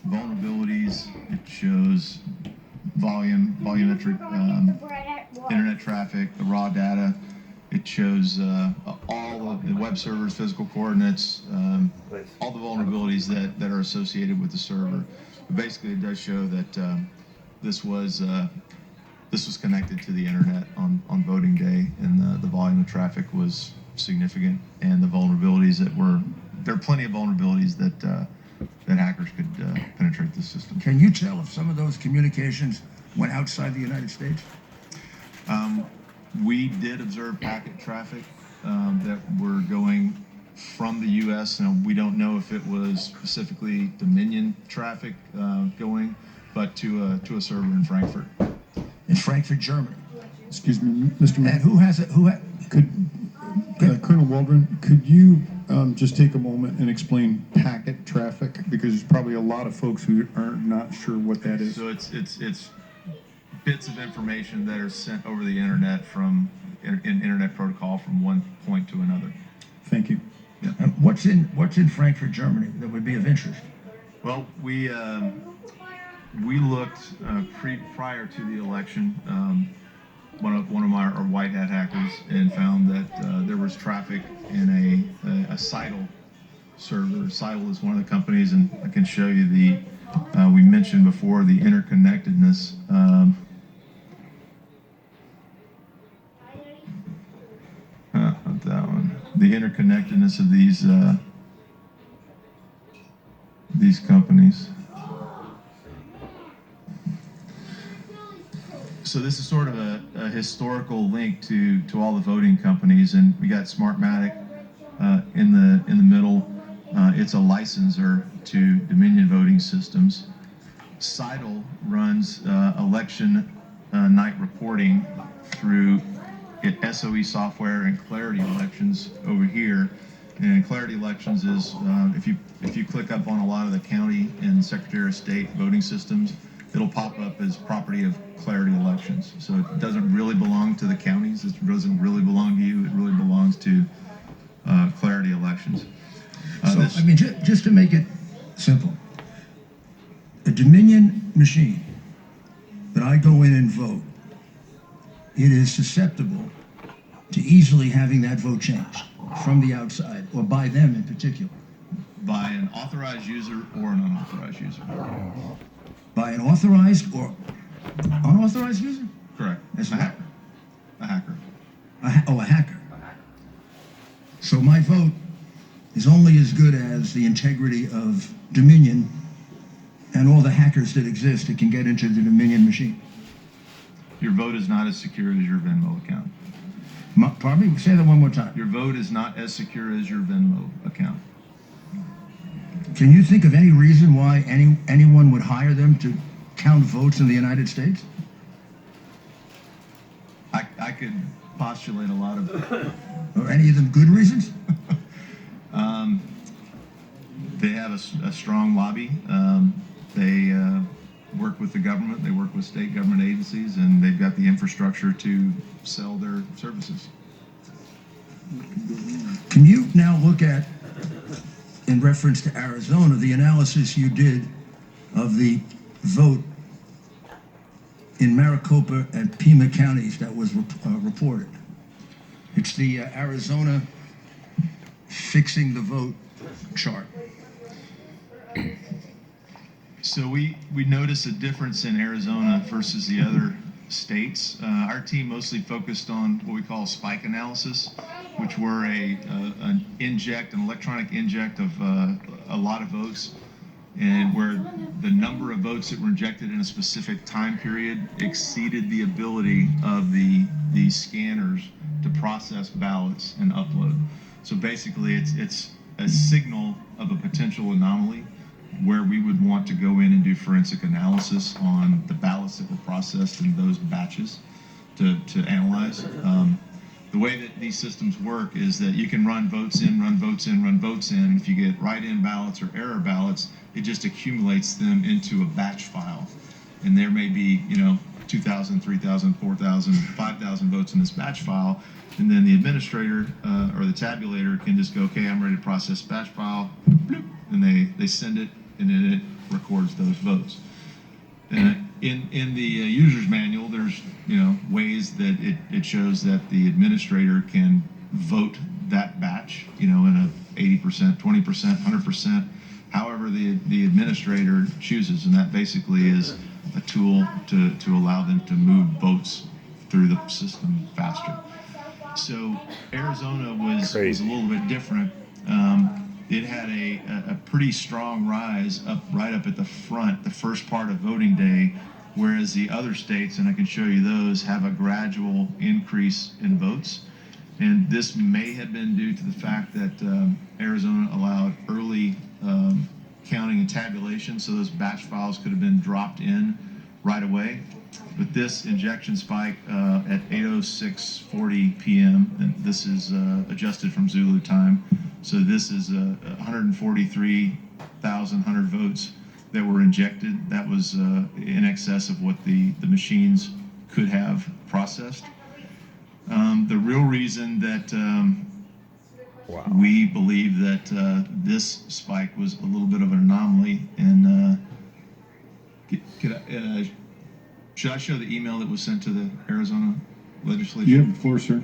vulnerabilities. It shows volumetric internet traffic, the raw data. It shows all of the web server's physical coordinates, all the vulnerabilities that are associated with the server. But basically, it does show that this was connected to the internet on voting day, and the volume of traffic was significant, and the vulnerabilities there are plenty of vulnerabilities that hackers could penetrate the system. Can you tell if some of those communications went outside the United States? We did observe packet traffic that were going from the U.S. Now, we don't know if it was specifically Dominion traffic going, but to a server in Frankfurt. In Frankfurt, Germany. Excuse me, Mr. Mayor. And who has it? Colonel Waldron, could you just take a moment and explain packet traffic? Because there's probably a lot of folks who are not sure what that is. So it's bits of information that are sent over the internet from internet protocol from one point to another. Thank you. Yeah. What's in Frankfurt, Germany that would be of interest? Well, we looked prior to the election. One of our white hat hackers and found that there was traffic in a Seidel server. Seidel is one of the companies, and I can show you we mentioned before the interconnectedness. Not that one. The interconnectedness of these companies. So this is sort of a historical link to all the voting companies, and we got Smartmatic in the middle. It's a licensor to Dominion Voting Systems. Seidel runs election night reporting through SOE Software and Clarity Elections over here. And Clarity Elections is if you click up on a lot of the county and Secretary of State voting systems, it'll pop up as property of Clarity Elections. So it doesn't really belong to the counties. It doesn't really belong to you. It really belongs to Clarity Elections. Just to make it simple, a Dominion machine that I go in and vote, it is susceptible to easily having that vote changed from the outside, or by them in particular. By an authorized user or an unauthorized user. By an authorized or unauthorized user? Correct. That's a hacker. A hacker. A hacker. So my vote is only as good as the integrity of Dominion and all the hackers that exist that can get into the Dominion machine. Your vote is not as secure as your Venmo account. Pardon me? Say that one more time. Your vote is not as secure as your Venmo account. Can you think of any reason why anyone would hire them to count votes in the United States? I could postulate a lot of... Or any of them good reasons? They have a strong lobby. They work with the government. They work with state government agencies, and they've got the infrastructure to sell their services. Can you now look at, in reference to Arizona, the analysis you did of the vote in Maricopa and Pima counties that was reported? It's the Arizona fixing the vote chart. So we notice a difference in Arizona versus the other states. Our team mostly focused on what we call spike analysis, which were an electronic inject of a lot of votes, and where the number of votes that were injected in a specific time period exceeded the ability of the scanners to process ballots and upload. So basically, it's a signal of a potential anomaly where we would want to go in and do forensic analysis on the ballots that were processed in those batches to analyze. The way that these systems work is that you can run votes in, run votes in, run votes in, and if you get write-in ballots or error ballots, it just accumulates them into a batch file. And there may be, 2,000, 3,000, 4,000, 5,000 votes in this batch file, and then the administrator or the tabulator can just go, okay, I'm ready to process batch file, bloop, and they send it and then it records those votes. In the user's manual, there's ways that it shows that the administrator can vote that batch, in a 80%, 20%, 100%, however the administrator chooses, and that basically is a tool to allow them to move votes through the system faster. So Arizona was a little bit different. It had a pretty strong rise right up at the front, the first part of voting day, whereas the other states, and I can show you those, have a gradual increase in votes. And this may have been due to the fact that Arizona allowed early counting and tabulation, so those batch files could have been dropped in right away. But this injection spike at 8:06:40 p.m., and this is adjusted from Zulu time, so this is 143,100 votes that were injected. That was in excess of what the machines could have processed. The real reason that we believe that this spike was a little bit of an anomaly, and should I show the email that was sent to the Arizona legislature? You have the floor, sir.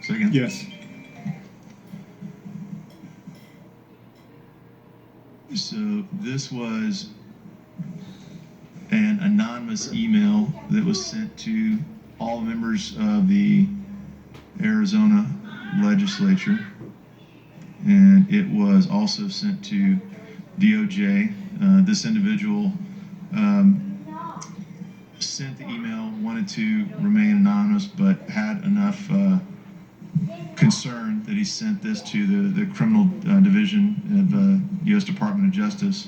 Say again? Yes. So this was an anonymous email that was sent to all members of the Arizona legislature, and it was also sent to DOJ. This individual sent the email, wanted to remain anonymous, but had enough concern that he sent this to the criminal division of U.S. Department of Justice.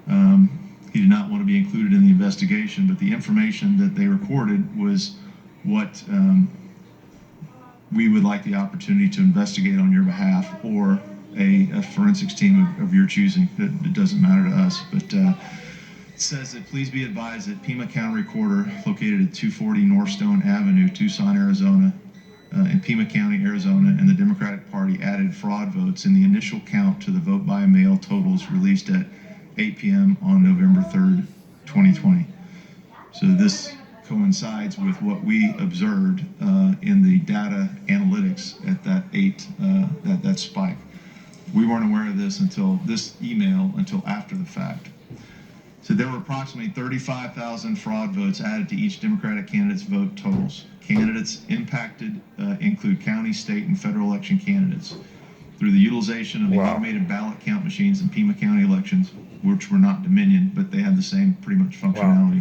He did not want to be included in the investigation, but the information that they recorded was what we would like the opportunity to investigate on your behalf, or a forensics team of your choosing. It doesn't matter to us, but it says that please be advised that Pima County Recorder, located at 240 North Stone Avenue, Tucson, Arizona, in Pima County, Arizona, and the Democratic Party added fraud votes in the initial count to the vote by mail totals released at 8 p.m. on November 3rd, 2020. So this coincides with what we observed in the data analytics at that spike. We weren't aware of this until this email, until after the fact. So there were approximately 35,000 fraud votes added to each Democratic candidate's vote totals. Candidates impacted include county, state, and federal election candidates. Through the utilization of the automated ballot count machines in Pima County elections, which were not Dominion, but they had the same pretty much functionality.